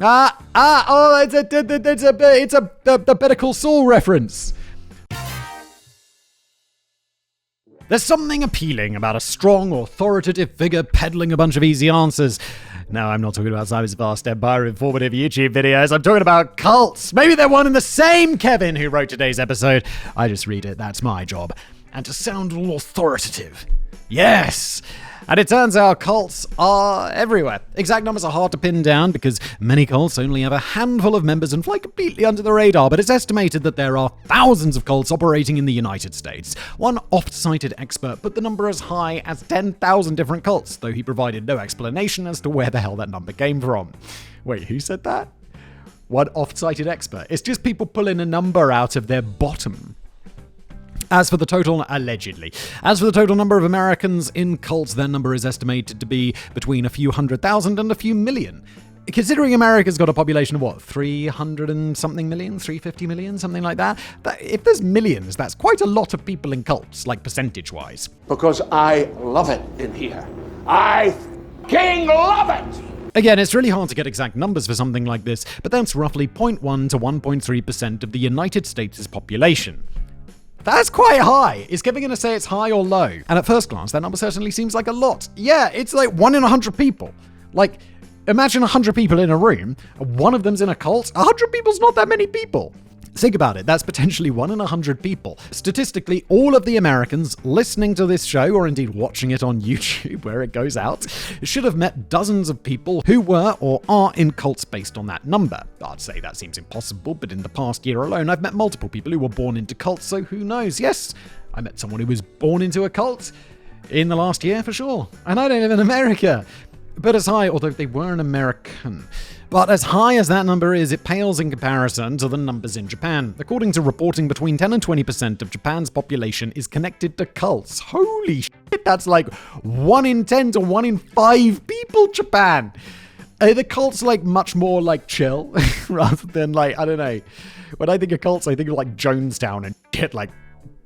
It's a Better Call Saul reference. There's something appealing about a strong, authoritative figure peddling a bunch of easy answers. No, I'm not talking about Simon's vast empire of informative YouTube videos. I'm talking about cults. Maybe they're one and the same Kevin who wrote today's episode. I just read it. That's my job. And to sound all authoritative. Yes! And it turns out cults are everywhere. Exact numbers are hard to pin down because many cults only have a handful of members and fly completely under the radar, but it's estimated that there are thousands of cults operating in the United States. One oft-cited expert put the number as high as 10,000 different cults, though he provided no explanation as to where the hell that number came from. Wait, who said that? One oft-cited expert. It's just people pulling a number out of their bottom. As for the total number of Americans in cults, their number is estimated to be between a few 100,000 and a few million. Considering America's got a population of what, 300 and something million, 350 million, something like that? If there's millions, that's quite a lot of people in cults, like percentage-wise. Because I love it in here. I fucking love it! Again, it's really hard to get exact numbers for something like this, but that's roughly 0.1 to 1.3% of the United States' population. That's quite high. Is Kevin going to say it's high or low? And at first glance, that number certainly seems like a lot. Yeah, it's like 1 in 100 people. Like, imagine 100 people in a room, and one of them's in a cult. 100 people's not that many people. Think about it, that's potentially 1 in 100 people. Statistically, all of the Americans listening to this show, or indeed watching it on YouTube where it goes out, should have met dozens of people who were or are in cults based on that number. I'd say that seems impossible, but in the past year alone, I've met multiple people who were born into cults, so who knows? Yes, I met someone who was born into a cult in the last year for sure. And I don't live in America. But as high, although they were an American. But as high as that number is, it pales in comparison to the numbers in Japan. According to reporting, between 10 and 20% of Japan's population is connected to cults. Holy shit, that's like 1 in 10 to 1 in 5 people, Japan. The cults like much more like chill, rather than like, I don't know. When I think of cults, I think of like Jonestown and shit, like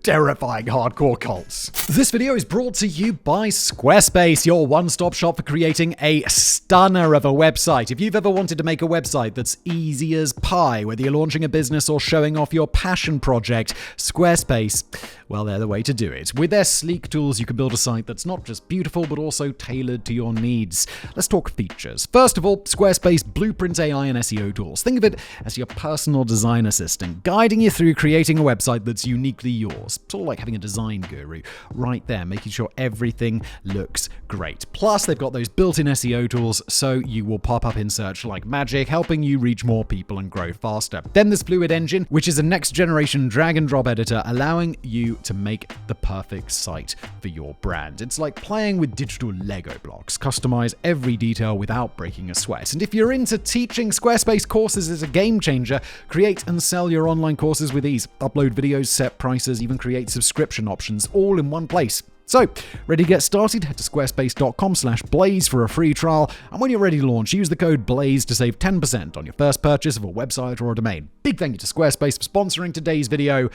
terrifying hardcore cults. This video is brought to you by Squarespace, your one-stop shop for creating a stunner of a website. If you've ever wanted to make a website that's easy as pie, whether you're launching a business or showing off your passion project, Squarespace, well, they're the way to do it. With their sleek tools, you can build a site that's not just beautiful, but also tailored to your needs. Let's talk features. First of all, Squarespace Blueprint AI and SEO tools. Think of it as your personal design assistant, guiding you through creating a website that's uniquely yours. Sort of like having a design guru right there, making sure everything looks great. Plus, they've got those built-in SEO tools, so you will pop up in search like magic, helping you reach more people and grow faster. Then there's Fluid Engine, which is a next-generation drag-and-drop editor, allowing you to make the perfect site for your brand. It's like playing with digital Lego blocks. Customize every detail without breaking a sweat. And if you're into teaching, Squarespace Courses is a game changer. Create and sell your online courses with ease. Upload videos, set prices, even create subscription options all in one place. So, ready to get started? Head to squarespace.com/blaze for a free trial. And when you're ready to launch, use the code BLAZE to save 10% on your first purchase of a website or a domain. Big thank you to Squarespace for sponsoring today's video.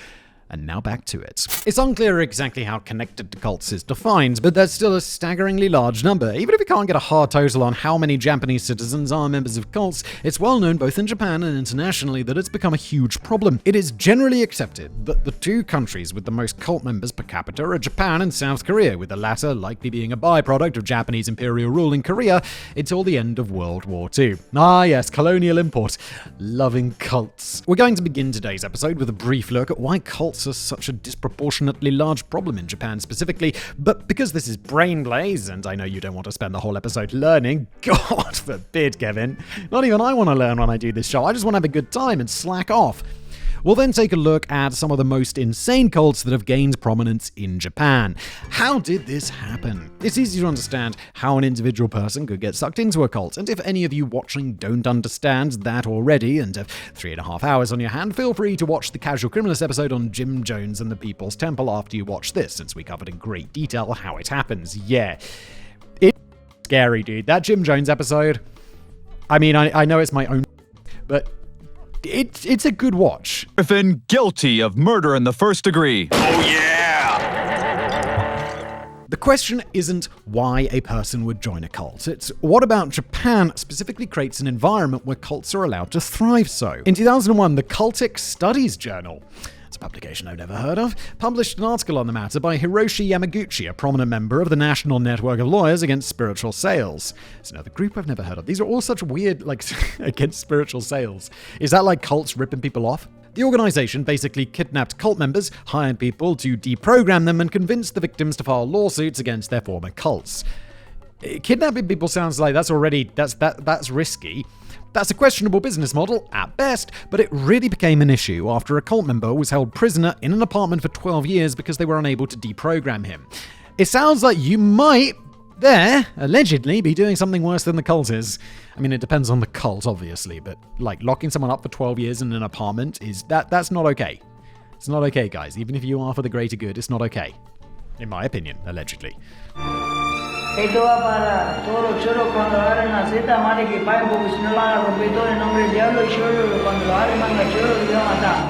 And now back to it. It's unclear exactly how connected to cults is defined, but that's still a staggeringly large number. Even if we can't get a hard total on how many Japanese citizens are members of cults, it's well known both in Japan and internationally that it's become a huge problem. It is generally accepted that the two countries with the most cult members per capita are Japan and South Korea, with the latter likely being a byproduct of Japanese imperial rule in Korea until the end of World War II. Ah yes, colonial import. Loving cults. We're going to begin today's episode with a brief look at why cults are such a disproportionately large problem in Japan specifically, but because this is Brain Blaze, and I know you don't want to spend the whole episode learning, God forbid, Kevin. Not even I want to learn when I do this show. I just want to have a good time and slack off. We'll then take a look at some of the most insane cults that have gained prominence in Japan. How did this happen? It's easy to understand how an individual person could get sucked into a cult, and if any of you watching don't understand that already and have 3.5 hours on your hand, feel free to watch the Casual Criminalist episode on Jim Jones and the People's Temple after you watch this, since we covered in great detail how it happens. Yeah, it's scary, dude. That Jim Jones episode, I mean, I know it's my own, but it's a good watch. Griffin guilty of murder in the first degree. Oh yeah! The The question isn't why a person would join a cult. It's what about Japan specifically creates an environment where cults are allowed to thrive so. In 2001, the Cultic Studies Journal, it's a publication I've never heard of, published an article on the matter by Hiroshi Yamaguchi, a prominent member of the National Network of Lawyers Against Spiritual Sales. It's another group I've never heard of. These are all such weird, against spiritual sales. Is that like cults ripping people off? The organization basically kidnapped cult members, hired people to deprogram them, and convinced the victims to file lawsuits against their former cults. Kidnapping people sounds like that's risky. That's a questionable business model, at best, but it really became an issue after a cult member was held prisoner in an apartment for 12 years because they were unable to deprogram him. It sounds like you might, allegedly, be doing something worse than the cult is. I mean, it depends on the cult, obviously, but, locking someone up for 12 years in an apartment that's not okay. It's not okay, guys. Even if you are for the greater good, it's not okay. In my opinion, allegedly. Esto va para todos los choros cuando agarren la seta, madre que pague porque si no la van a romper todo en nombre del diablo y choro, cuando lo agarren manga choro, lo van a matar.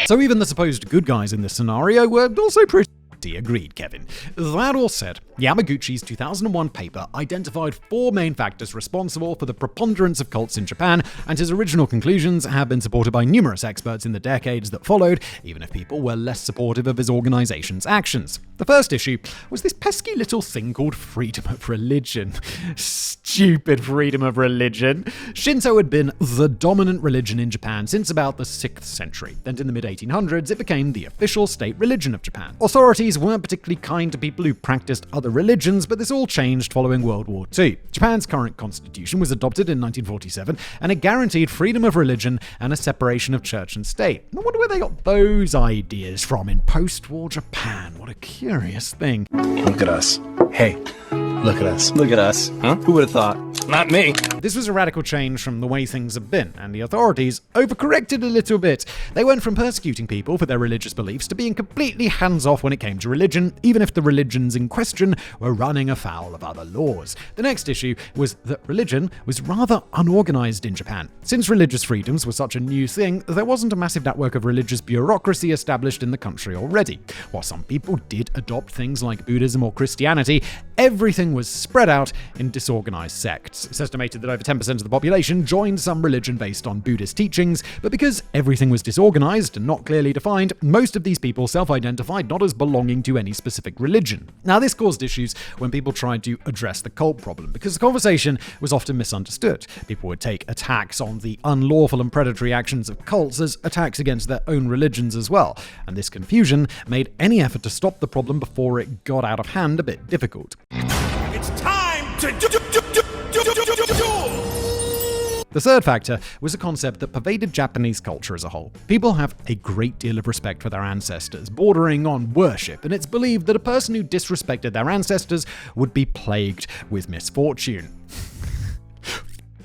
So even the supposed good guys in this scenario were also pretty agreed, Kevin. That all said, Yamaguchi's 2001 paper identified 4 main factors responsible for the preponderance of cults in Japan, and his original conclusions have been supported by numerous experts in the decades that followed, even if people were less supportive of his organization's actions. The first issue was this pesky little thing called freedom of religion. Stupid freedom of religion. Shinto had been the dominant religion in Japan since about the 6th century, and in the mid-1800s it became the official state religion of Japan. Authorities weren't particularly kind to people who practiced other religions, but this all changed following World War II. Japan's current constitution was adopted in 1947, and it guaranteed freedom of religion and a separation of church and state. I wonder where they got those ideas from in post-war Japan. What a curious thing. Look at us. Hey, look at us. Look at us. Huh? Who would have thought? Not me. This was a radical change from the way things have been, and the authorities overcorrected a little bit. They went from persecuting people for their religious beliefs to being completely hands-off when it came to religion, even if the religions in question were running afoul of other laws. The next issue was that religion was rather unorganized in Japan. Since religious freedoms were such a new thing, there wasn't a massive network of religious bureaucracy established in the country already. While some people did adopt things like Buddhism or Christianity, everything was spread out in disorganized sects. It's estimated that over 10% of the population joined some religion based on Buddhist teachings, but because everything was disorganized and not clearly defined, most of these people self-identified not as belonging to any specific religion. Now, this caused issues when people tried to address the cult problem, because the conversation was often misunderstood. People would take attacks on the unlawful and predatory actions of cults as attacks against their own religions as well, and this confusion made any effort to stop the problem before it got out of hand a bit difficult. It's time to do. The third factor was a concept that pervaded Japanese culture as a whole. People have a great deal of respect for their ancestors, bordering on worship, and it's believed that a person who disrespected their ancestors would be plagued with misfortune.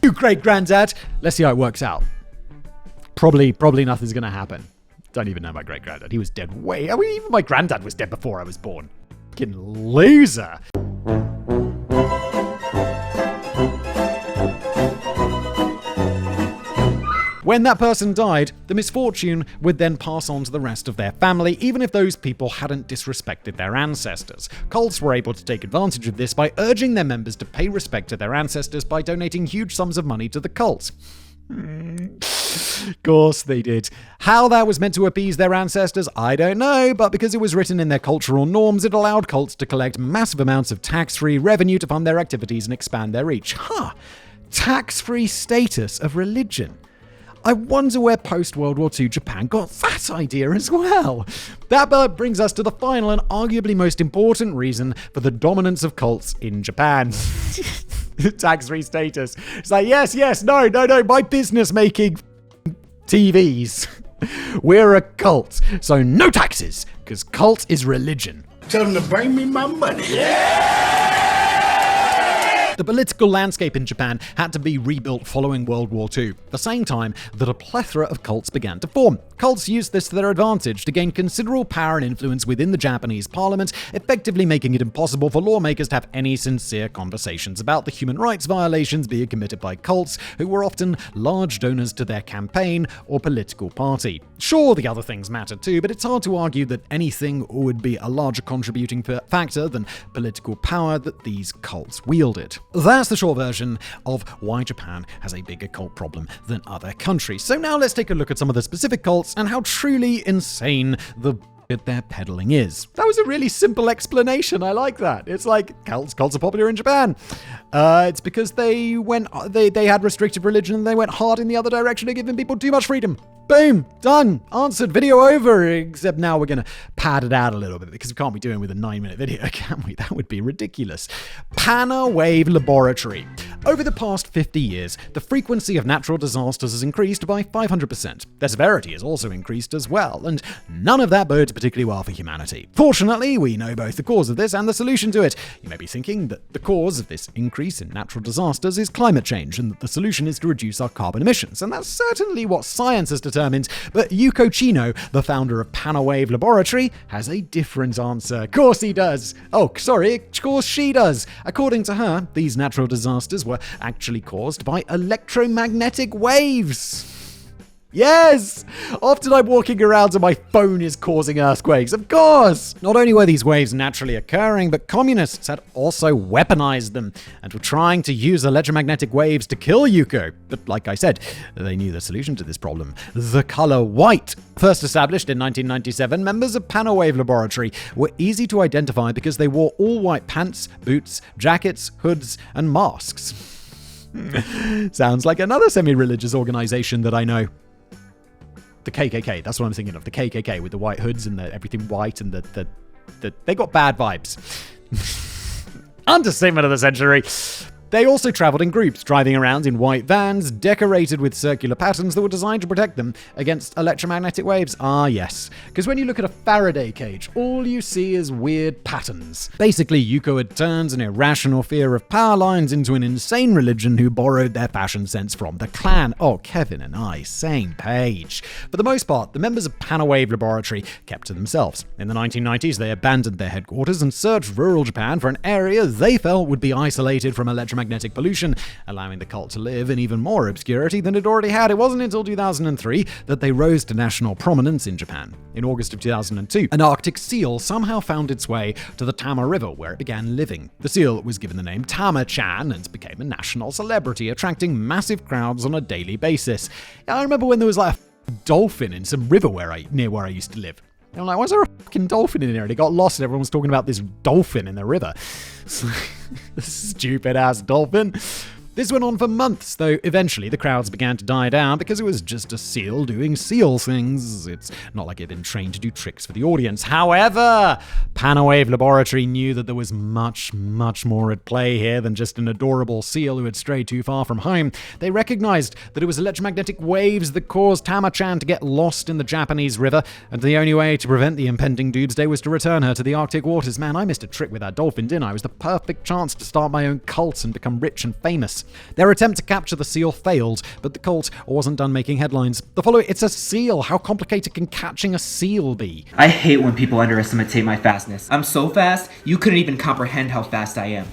You great-granddad! Let's see how it works out. Probably nothing's gonna happen. Don't even know my great-granddad. He was dead even my granddad was dead before I was born. Fucking loser. When that person died, the misfortune would then pass on to the rest of their family, even if those people hadn't disrespected their ancestors. Cults were able to take advantage of this by urging their members to pay respect to their ancestors by donating huge sums of money to the cult. Of course they did. How that was meant to appease their ancestors, I don't know, but because it was written in their cultural norms, it allowed cults to collect massive amounts of tax-free revenue to fund their activities and expand their reach. Tax-free status of religion. I wonder where post-World War II Japan got that idea as well. That brings us to the final and arguably most important reason for the dominance of cults in Japan. Tax-free status. It's like, yes, no, my business making TVs. We're a cult, so no taxes, because cult is religion. Tell them to bring me my money. The political landscape in Japan had to be rebuilt following World War II, the same time that a plethora of cults began to form. cults used this to their advantage to gain considerable power and influence within the Japanese parliament, effectively making it impossible for lawmakers to have any sincere conversations about the human rights violations being committed by cults, who were often large donors to their campaign or political party. Sure, the other things matter too, but it's hard to argue that anything would be a larger contributing factor than political power that these cults wielded. That's the short version of why Japan has a bigger cult problem than other countries. So now let's take a look at some of the specific cults and how truly insane the they're peddling is. That was a really simple explanation. I like that. It's like cults are popular in Japan. It's because they had restrictive religion and they went hard in the other direction of giving people too much freedom. Boom, done, answered, video over, except now we're going to pad it out a little bit because we can't be doing with a 9-minute video, can we? That would be ridiculous. Pana Wave Laboratory. Over the past 50 years, the frequency of natural disasters has increased by 500%. Their severity has also increased as well, and none of that bodes particularly well for humanity. Fortunately, we know both the cause of this and the solution to it. You may be thinking that the cause of this increase in natural disasters is climate change, and that the solution is to reduce our carbon emissions, and that's certainly what science has determined. But Yuko Chino, the founder of Pana Wave Laboratory, has a different answer. Of course he does. Oh, sorry, of course she does. According to her, these natural disasters were actually caused by electromagnetic waves. Yes! Often I'm walking around and my phone is causing earthquakes. Of course! Not only were these waves naturally occurring, but communists had also weaponized them and were trying to use electromagnetic waves to kill Yuko. But like I said, they knew the solution to this problem. The color white. First established in 1997, members of Pana Wave Laboratory were easy to identify because they wore all white pants, boots, jackets, hoods, and masks. Sounds like another semi-religious organization that I know. The KKK, that's what I'm thinking of. The KKK with the white hoods and everything white and they got bad vibes. Understatement of the century. They also traveled in groups, driving around in white vans, decorated with circular patterns that were designed to protect them against electromagnetic waves. Ah, yes. Because when you look at a Faraday cage, all you see is weird patterns. Basically, Yuko had turned an irrational fear of power lines into an insane religion who borrowed their fashion sense from the Klan. Oh, Kevin and I, same page. For the most part, the members of Pana Wave Laboratory kept to themselves. In the 1990s, they abandoned their headquarters and searched rural Japan for an area they felt would be isolated from electromagnetic pollution, allowing the cult to live in even more obscurity than it already had. It wasn't until 2003 that they rose to national prominence in Japan. In August of 2002, an Arctic seal somehow found its way to the Tama River, where it began living. The seal was given the name Tama-chan and became a national celebrity, attracting massive crowds on a daily basis. I remember when there was like a dolphin in some river near where I used to live. I'm like, why is there a fucking dolphin in here? And it got lost and everyone was talking about this dolphin in the river. This stupid ass dolphin. This went on for months, though eventually the crowds began to die down because it was just a seal doing seal things. It's not like it had been trained to do tricks for the audience. However, Pana Wave Laboratory knew that there was much, much more at play here than just an adorable seal who had strayed too far from home. They recognized that it was electromagnetic waves that caused Tama-chan to get lost in the Japanese river, and the only way to prevent the impending doomsday was to return her to the Arctic waters. Man, I missed a trick with that dolphin, didn't I? It was the perfect chance to start my own cult and become rich and famous. Their attempt to capture the seal failed, but the cult wasn't done making headlines. The following, it's a seal. How complicated can catching a seal be? I hate when people underestimate my fastness. I'm so fast, you couldn't even comprehend how fast I am.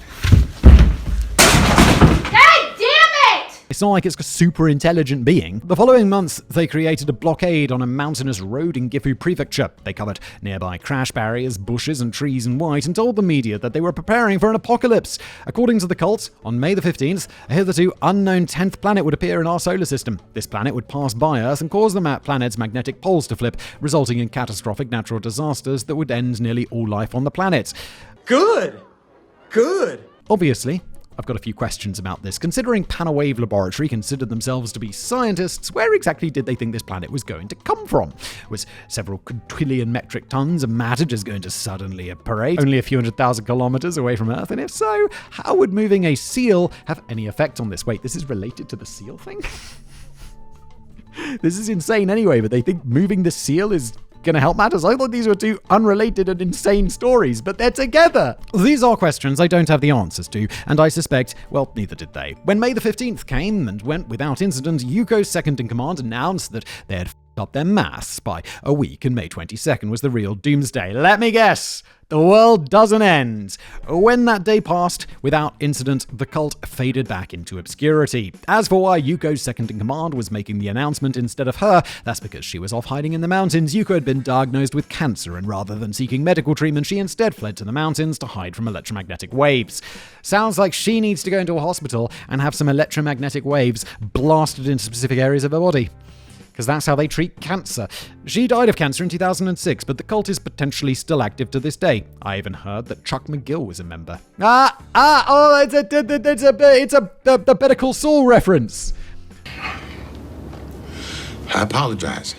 It's not like it's a super intelligent being. The following months, they created a blockade on a mountainous road in Gifu Prefecture. They covered nearby crash barriers, bushes, and trees in white and told the media that they were preparing for an apocalypse. According to the cult, on May the 15th, a hitherto unknown 10th planet would appear in our solar system. This planet would pass by Earth and cause the planet's magnetic poles to flip, resulting in catastrophic natural disasters that would end nearly all life on the planet. Good. Obviously, I've got a few questions about this. Considering Pana Wave Laboratory considered themselves to be scientists, where exactly did they think this planet was going to come from? Was several quintillion metric tons of matter just going to suddenly apparate only a few 100,000 kilometers away from Earth? And if so, how would moving a seal have any effect on this? Wait, this is related to the seal thing? This is insane anyway, but they think moving the seal is going to help matters. I thought these were two unrelated and insane stories, but they're together. These are questions I don't have the answers to, and I suspect, well, neither did they. When May the 15th came and went without incident, Yuko's second in command announced that they had up their maths by a week, and May 22nd was the real doomsday. Let me guess. The world doesn't end. When that day passed without incident, the cult faded back into obscurity. As for why Yuko's second-in-command was making the announcement instead of her, that's because she was off hiding in the mountains. Yuko had been diagnosed with cancer, and rather than seeking medical treatment, she instead fled to the mountains to hide from electromagnetic waves. Sounds like she needs to go into a hospital and have some electromagnetic waves blasted into specific areas of her body, because that's how they treat cancer. She died of cancer in 2006, but the cult is potentially still active to this day. I even heard that Chuck McGill was a member. It's a Better Call Saul reference. I apologize.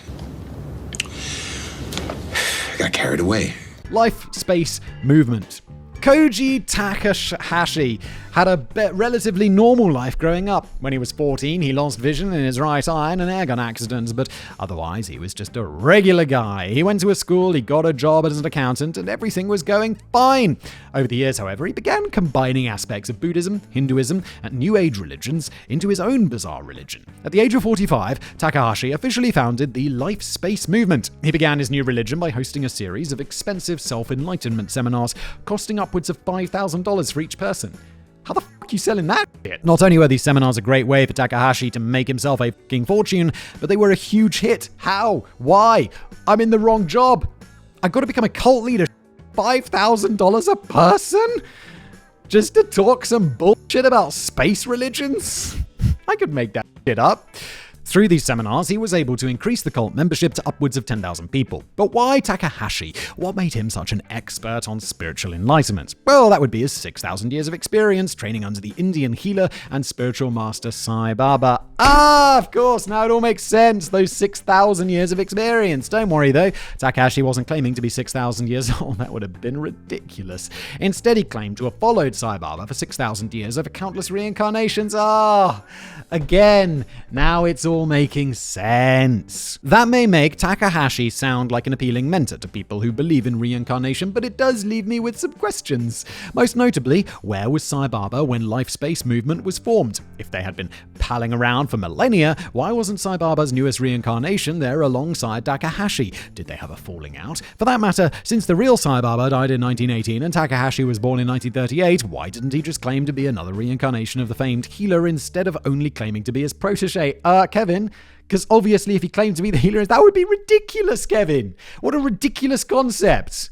I got carried away. Life Space Movement. Koji Takahashi had a relatively normal life growing up. When he was 14, he lost vision in his right eye in an airgun accident, but otherwise he was just a regular guy. He went to a school, he got a job as an accountant, and everything was going fine. Over the years, however, he began combining aspects of Buddhism, Hinduism, and New Age religions into his own bizarre religion. At the age of 45, Takahashi officially founded the Life Space Movement. He began his new religion by hosting a series of expensive self-enlightenment seminars, costing upwards of $5,000 for each person. How the fuck are you selling that shit? Not only were these seminars a great way for Takahashi to make himself a fucking fortune, but they were a huge hit. How? Why? I'm in the wrong job. I've got to become a cult leader. $5,000 a person? Just to talk some bullshit about space religions? I could make that shit up. Through these seminars, he was able to increase the cult membership to upwards of 10,000 people. But why Takahashi? What made him such an expert on spiritual enlightenment? Well, that would be his 6,000 years of experience training under the Indian healer and spiritual master Sai Baba. Of course, now it all makes sense. Those 6,000 years of experience. Don't worry though, Takahashi wasn't claiming to be 6,000 years old. That would have been ridiculous. Instead, he claimed to have followed Sai Baba for 6,000 years over countless reincarnations. Again, now it's all making sense. That may make Takahashi sound like an appealing mentor to people who believe in reincarnation, but it does leave me with some questions. Most notably, where was Sai Baba when Life Space Movement was formed? If they had been palling around for millennia, why wasn't Sai Baba's newest reincarnation there alongside Takahashi? Did they have a falling out? For that matter, since the real Sai Baba died in 1918 and Takahashi was born in 1938, why didn't he just claim to be another reincarnation of the famed healer instead of only claiming to be his protege? Kevin, because obviously if he claimed to be the healer, that would be ridiculous, Kevin. What a ridiculous concept.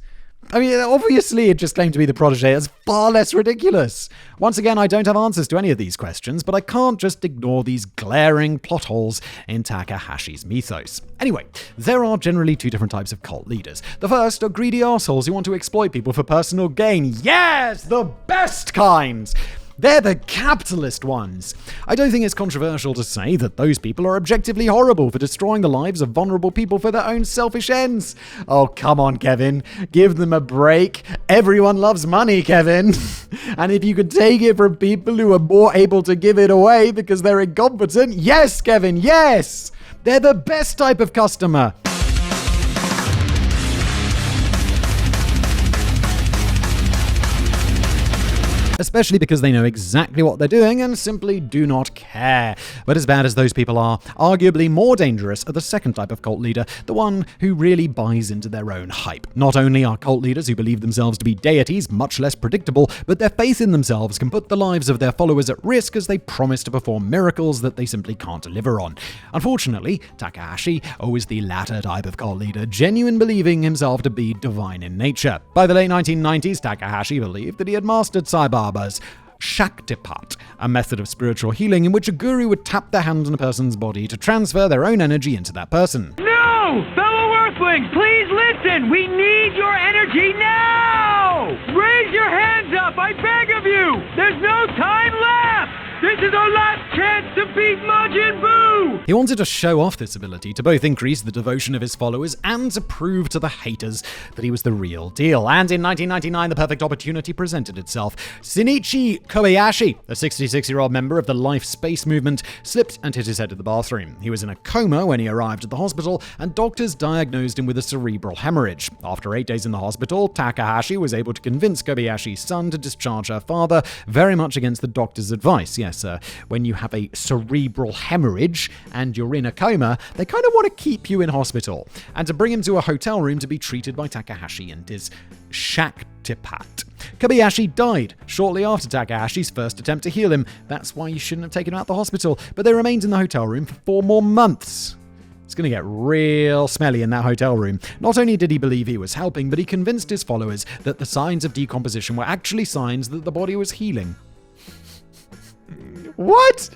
I mean, obviously it just claimed to be the protege. It's far less ridiculous. Once again, I don't have answers to any of these questions, but I can't just ignore these glaring plot holes in Takahashi's mythos. Anyway, there are generally two different types of cult leaders. The first are greedy assholes who want to exploit people for personal gain. Yes, the best kinds! They're the capitalist ones. I don't think it's controversial to say that those people are objectively horrible for destroying the lives of vulnerable people for their own selfish ends. Oh, come on, Kevin. Give them a break. Everyone loves money, Kevin. And if you could take it from people who are more able to give it away because they're incompetent, yes, Kevin, yes. They're the best type of customer. Especially because they know exactly what they're doing and simply do not care. But as bad as those people are, arguably more dangerous are the second type of cult leader, the one who really buys into their own hype. Not only are cult leaders who believe themselves to be deities much less predictable, but their faith in themselves can put the lives of their followers at risk as they promise to perform miracles that they simply can't deliver on. Unfortunately, Takahashi was the latter type of cult leader, genuine believing himself to be divine in nature. By the late 1990s, Takahashi believed that he had mastered Sai Baba's Shaktipat, a method of spiritual healing in which a guru would tap their hand on a person's body to transfer their own energy into that person. No! Fellow Earthlings, please listen! We need your energy now! Raise your hands up, I beg of you! There's no time left! This is our last chance to beat Majin Buu! He wanted to show off this ability to both increase the devotion of his followers and to prove to the haters that he was the real deal. And in 1999, the perfect opportunity presented itself. Shinichi Kobayashi, a 66-year-old member of the Life Space Movement, slipped and hit his head in the bathroom. He was in a coma when he arrived at the hospital, and doctors diagnosed him with a cerebral hemorrhage. After 8 days in the hospital, Takahashi was able to convince Kobayashi's son to discharge her father, very much against the doctor's advice. Yes, when you have a cerebral hemorrhage and you're in a coma, they kind of want to keep you in hospital and to bring him to a hotel room to be treated by Takahashi and his Shaktipat. Kobayashi died shortly after Takahashi's first attempt to heal him. That's why you shouldn't have taken him out of the hospital, but they remained in the hotel room for 4 more months. It's going to get real smelly in that hotel room. Not only did he believe he was helping, but he convinced his followers that the signs of decomposition were actually signs that the body was healing. What?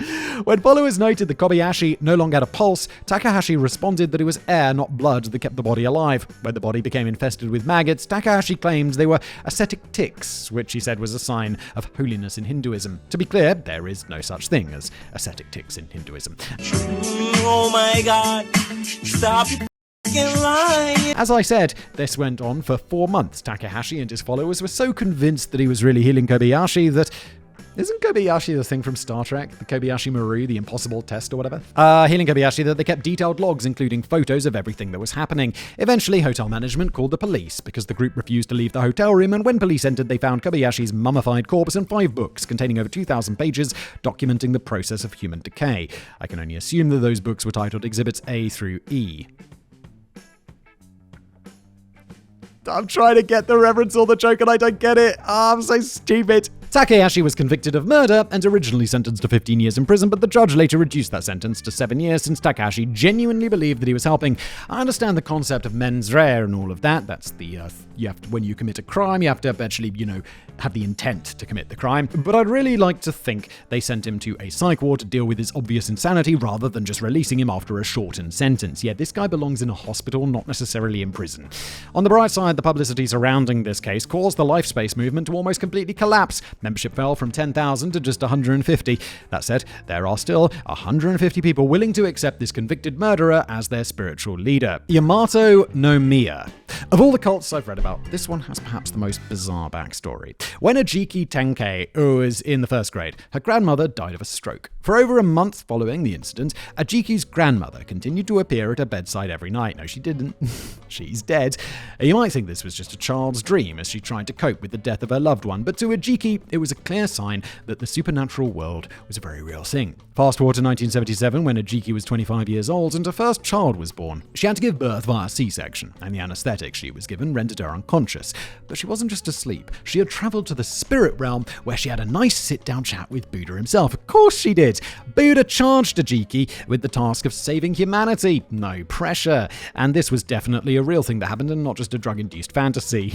When followers noted that Kobayashi no longer had a pulse, Takahashi responded that it was air, not blood, that kept the body alive. When the body became infested with maggots, Takahashi claimed they were ascetic ticks, which he said was a sign of holiness in Hinduism. To be clear, there is no such thing as ascetic ticks in Hinduism. Oh my God, stop lying. As I said, this went on for 4 months. Takahashi and his followers were so convinced that he was really healing Kobayashi that... Isn't Kobayashi the thing from Star Trek? The Kobayashi Maru, the impossible test or whatever? Healing Kobayashi that they kept detailed logs including photos of everything that was happening. Eventually, hotel management called the police because the group refused to leave the hotel room, and when police entered, they found Kobayashi's mummified corpse and 5 books containing over 2,000 pages documenting the process of human decay. I can only assume that those books were titled Exhibits A through E. I'm trying to get the reference or the joke and I don't get it. I'm so stupid. Takahashi was convicted of murder and originally sentenced to 15 years in prison, but the judge later reduced that sentence to 7 years since Takahashi genuinely believed that he was helping. I understand the concept of mens rea and all of that. That's the, when you commit a crime, you have to actually, have the intent to commit the crime. But I'd really like to think they sent him to a psych ward to deal with his obvious insanity rather than just releasing him after a shortened sentence. Yeah, this guy belongs in a hospital, not necessarily in prison. On the bright side, the publicity surrounding this case caused the LifeSpace movement to almost completely collapse. Membership fell from 10,000 to just 150. That said, there are still 150 people willing to accept this convicted murderer as their spiritual leader. Yamato no Miya. Of all the cults I've read about, this one has perhaps the most bizarre backstory. When Ajiki Tenkei was in the 1st grade, her grandmother died of a stroke. For over a month following the incident, Ajiki's grandmother continued to appear at her bedside every night. No, she didn't. She's dead. You might think this was just a child's dream as she tried to cope with the death of her loved one, but to Ajiki, it was a clear sign that the supernatural world was a very real thing. Fast forward to 1977 when Ajiki was 25 years old and her first child was born. She had to give birth via C-section, and the anesthetic she was given rendered her unconscious. But she wasn't just asleep. She had traveled to the spirit realm where she had a nice sit-down chat with Buddha himself. Of course she did. Buddha charged Ajiki with the task of saving humanity. No pressure. And this was definitely a real thing that happened and not just a drug-induced fantasy.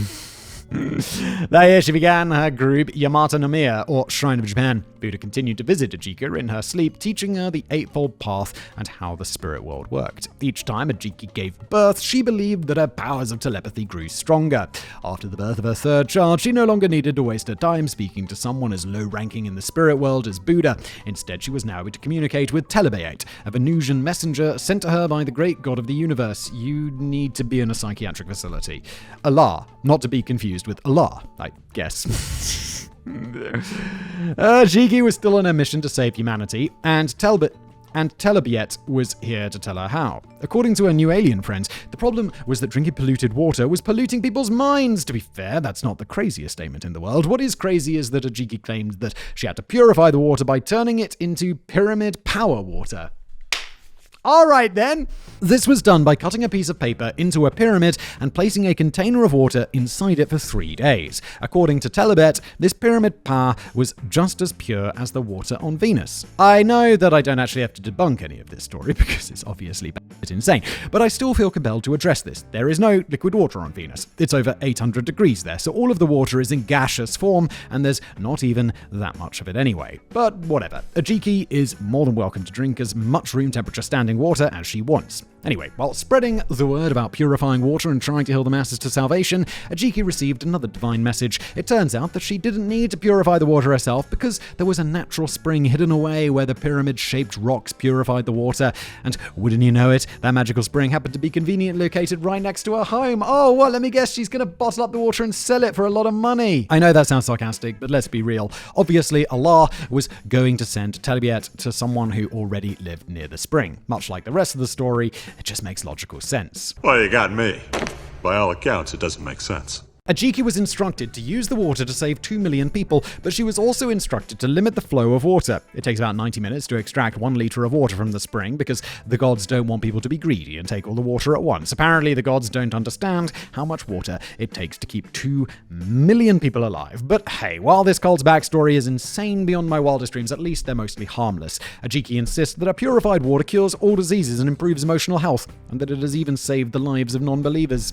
There she began her group Yamato no Miya, or Shrine of Japan. Buddha continued to visit Ajiki in her sleep, teaching her the Eightfold Path and how the spirit world worked. Each time Ajiki gave birth, she believed that her powers of telepathy grew stronger. After the birth of her 3rd child, she no longer needed to waste her time speaking to someone as low-ranking in the spirit world as Buddha. Instead, she was now able to communicate with Telebayate, a Venusian messenger sent to her by the great god of the universe. You need to be in a psychiatric facility. Allah, not to be confused with Allah, I guess. Ajiki was still on her mission to save humanity, and Telebayate was here to tell her how. According to her new alien friends, the problem was that drinking polluted water was polluting people's minds. To be fair, that's not the craziest statement in the world. What is crazy is that Ajiki claimed that she had to purify the water by turning it into pyramid power water. All right then. This was done by cutting a piece of paper into a pyramid and placing a container of water inside it for 3 days. According to Telebayate, this pyramid power was just as pure as the water on Venus. I know that I don't actually have to debunk any of this story because it's obviously insane, but I still feel compelled to address this. There is no liquid water on Venus. It's over 800 degrees there, so all of the water is in gaseous form, and there's not even that much of it anyway. But whatever. Ajiki is more than welcome to drink as much room temperature standing water as she wants. Anyway, while spreading the word about purifying water and trying to heal the masses to salvation, Ajiki received another divine message. It turns out that she didn't need to purify the water herself because there was a natural spring hidden away where the pyramid-shaped rocks purified the water. And wouldn't you know it, that magical spring happened to be conveniently located right next to her home. Oh, well, let me guess, she's going to bottle up the water and sell it for a lot of money. I know that sounds sarcastic, but let's be real. Obviously, Allah was going to send Telebayate to someone who already lived near the spring. Much like the rest of the story, it just makes logical sense. Well, you got me. By all accounts, it doesn't make sense. Ajiki was instructed to use the water to save 2 million people, but she was also instructed to limit the flow of water. It takes about 90 minutes to extract 1 liter of water from the spring because the gods don't want people to be greedy and take all the water at once. Apparently, the gods don't understand how much water it takes to keep 2 million people alive. But hey, while this cult's backstory is insane beyond my wildest dreams, at least they're mostly harmless. Ajiki insists that a purified water cures all diseases and improves emotional health, and that it has even saved the lives of non-believers.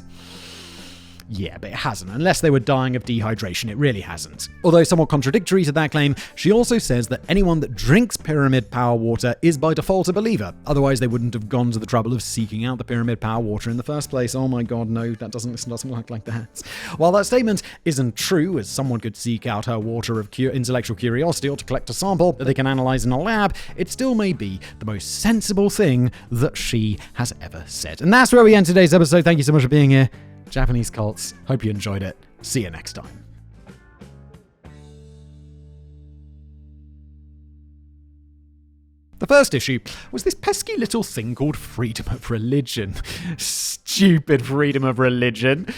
Yeah, but it hasn't. Unless they were dying of dehydration, it really hasn't. Although somewhat contradictory to that claim, she also says that anyone that drinks Pyramid Power water is by default a believer. Otherwise, they wouldn't have gone to the trouble of seeking out the Pyramid Power water in the first place. Oh my god, no, that doesn't work like that. While that statement isn't true, as someone could seek out her water of intellectual curiosity or to collect a sample that they can analyze in a lab, it still may be the most sensible thing that she has ever said. And that's where we end today's episode. Thank you so much for being here. Japanese cults. Hope you enjoyed it. See you next time. The first issue was this pesky little thing called freedom of religion. Stupid freedom of religion.